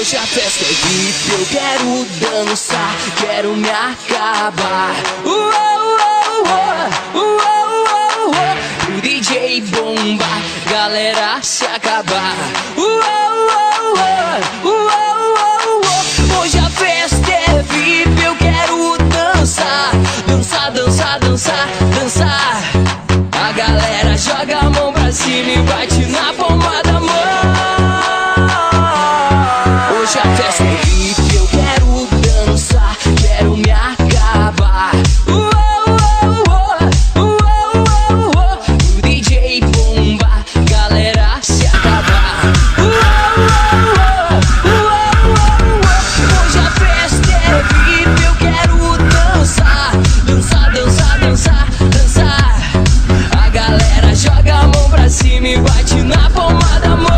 Hoje a festa é VIP, eu quero dançar, quero me acabar. O DJ bomba, galera se acabar. Hoje a festa é VIP, eu quero dançar, dançar, dançar, dançar, dançar. A galera joga a mão pra cima e bate na palma da mão. Hoje a festa é VIP, eu quero dançar, quero me acabar. O DJ bomba, galera se acabar. Hoje a festa é VIP, eu quero dançar, dançar, dançar, dançar, dançar. A galera joga a mão pra cima e bate na palma da mão.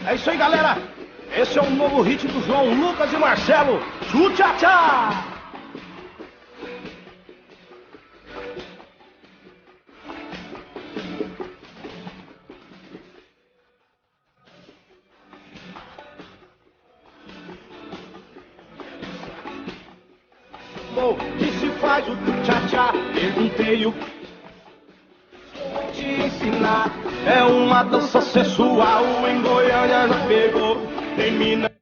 É isso aí, galera. Esse é o novo hit do João Lucas e Marcelo. Tchu-tchá-tchá! Que se faz o tchu-tchá-tchá? Perguntei o que vou te ensinar. É uma dança sensual, em Goiânia já pegou. Tem mina